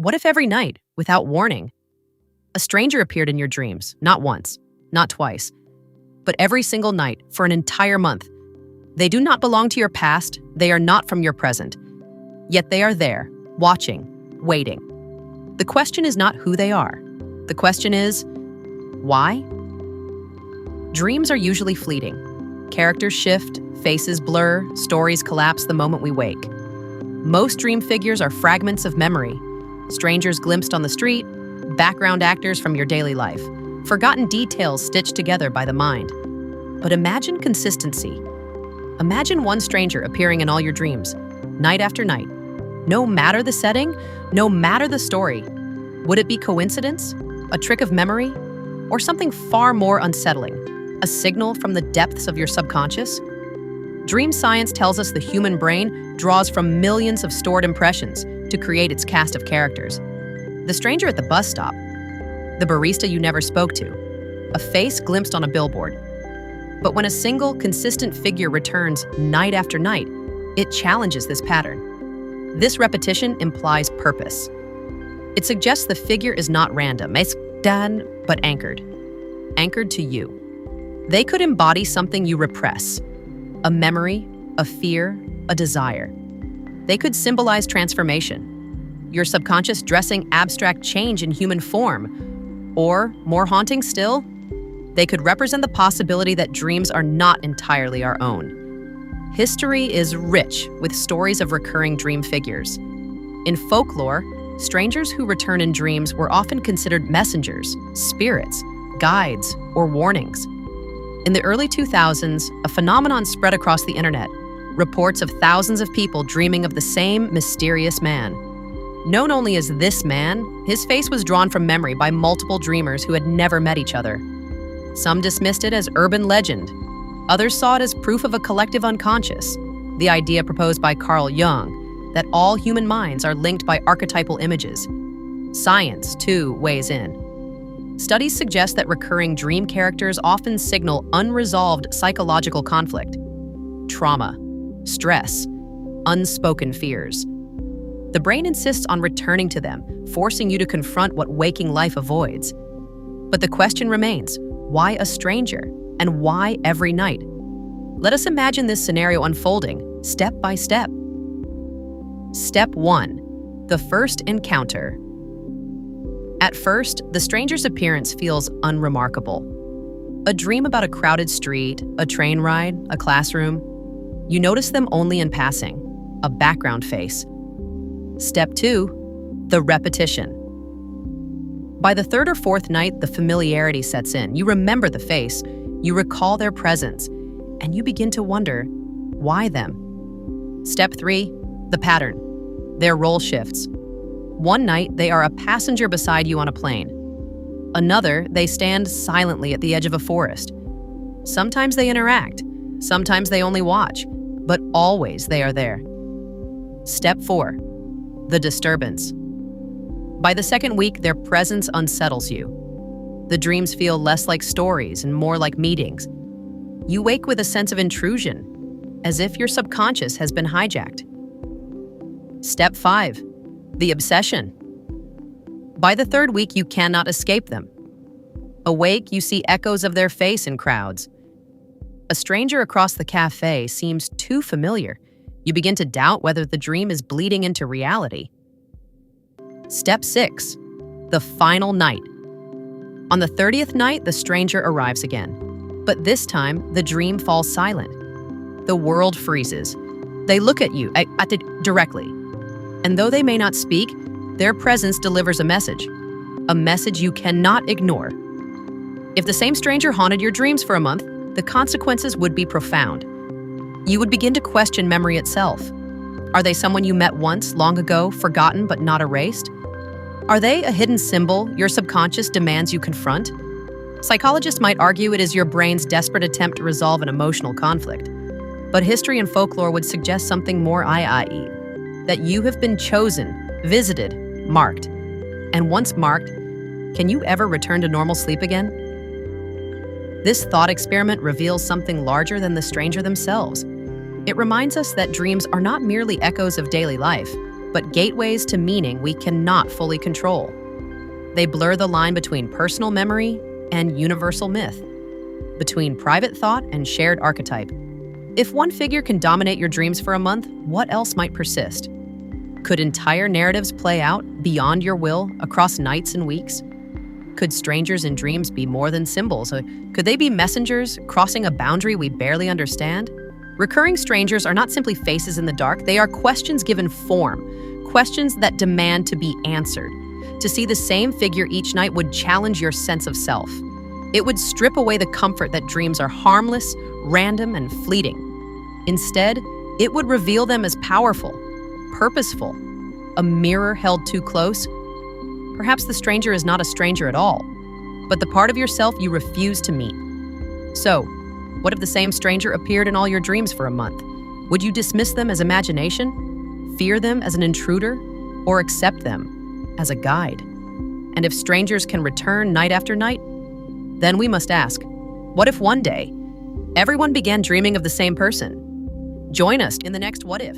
What if every night, without warning, a stranger appeared in your dreams, not once, not twice, but every single night for an entire month? They do not belong to your past, they are not from your present. Yet they are there, watching, waiting. The question is not who they are. The question is, why? Dreams are usually fleeting. Characters shift, faces blur, stories collapse the moment we wake. Most dream figures are fragments of memory, strangers glimpsed on the street, background actors from your daily life, forgotten details stitched together by the mind. But imagine consistency. Imagine one stranger appearing in all your dreams, night after night. No matter the setting, no matter the story. Would it be coincidence, a trick of memory, or something far more unsettling, a signal from the depths of your subconscious? Dream science tells us the human brain draws from millions of stored impressions to create its cast of characters. The stranger at the bus stop, the barista you never spoke to, a face glimpsed on a billboard. But when a single, consistent figure returns night after night, it challenges this pattern. This repetition implies purpose. It suggests the figure is not random, but anchored to you. They could embody something you repress, a memory, a fear, a desire. They could symbolize transformation, your subconscious dressing abstract change in human form. Or, more haunting still, they could represent the possibility that dreams are not entirely our own. History is rich with stories of recurring dream figures. In folklore, strangers who return in dreams were often considered messengers, spirits, guides, or warnings. In the early 2000s, a phenomenon spread across the internet, reports of thousands of people dreaming of the same mysterious man. Known only as this man, his face was drawn from memory by multiple dreamers who had never met each other. Some dismissed it as urban legend. Others saw it as proof of a collective unconscious, the idea proposed by Jung that all human minds are linked by archetypal images. Science, too, weighs in. Studies suggest that recurring dream characters often signal unresolved psychological conflict, trauma, stress, unspoken fears. The brain insists on returning to them, forcing you to confront what waking life avoids. But the question remains, why a stranger? And why every night? Let us imagine this scenario unfolding, step by step. Step 1. The first encounter. At first, the stranger's appearance feels unremarkable. A dream about a crowded street, a train ride, a classroom. You notice them only in passing, a background face. Step 2. The repetition. By the third or fourth night, the familiarity sets in. You remember the face, you recall their presence, and you begin to wonder, why them? Step 3. The pattern. Their role shifts. One night, they are a passenger beside you on a plane. Another, they stand silently at the edge of a forest. Sometimes they interact, sometimes they only watch, but always they are there. Step 4. The disturbance. By the second week, their presence unsettles you. The dreams feel less like stories and more like meetings. You wake with a sense of intrusion, as if your subconscious has been hijacked. Step 5. The obsession. By the third week, you cannot escape them. Awake, you see echoes of their face in crowds. A stranger across the cafe seems too familiar. You begin to doubt whether the dream is bleeding into reality. Step 6. The final night. On the 30th night, the stranger arrives again. But this time, the dream falls silent. The world freezes. They look at you directly. And though they may not speak, their presence delivers a message you cannot ignore. If the same stranger haunted your dreams for a month, the consequences would be profound. You would begin to question memory itself. Are they someone you met once, long ago, forgotten but not erased? Are they a hidden symbol your subconscious demands you confront? Psychologists might argue it is your brain's desperate attempt to resolve an emotional conflict. But history and folklore would suggest something more i.e. that you have been chosen, visited, marked. And once marked, can you ever return to normal sleep again? This thought experiment reveals something larger than the stranger themselves. It reminds us that dreams are not merely echoes of daily life. but gateways to meaning we cannot fully control. They blur the line between personal memory and universal myth, between private thought and shared archetype. If one figure can dominate your dreams for a month, what else might persist? Could entire narratives play out beyond your will across nights and weeks? Could strangers in dreams be more than symbols? Could they be messengers crossing a boundary we barely understand? Recurring strangers are not simply faces in the dark, they are questions given form, questions that demand to be answered. To see the same figure each night would challenge your sense of self. It would strip away the comfort that dreams are harmless, random, and fleeting. Instead, it would reveal them as powerful, purposeful, a mirror held too close. Perhaps the stranger is not a stranger at all, but the part of yourself you refuse to meet. So, what if the same stranger appeared in all your dreams for a month? Would you dismiss them as imagination, fear them as an intruder, or accept them as a guide? And if strangers can return night after night, then we must ask, what if one day everyone began dreaming of the same person? Join us in the next What If.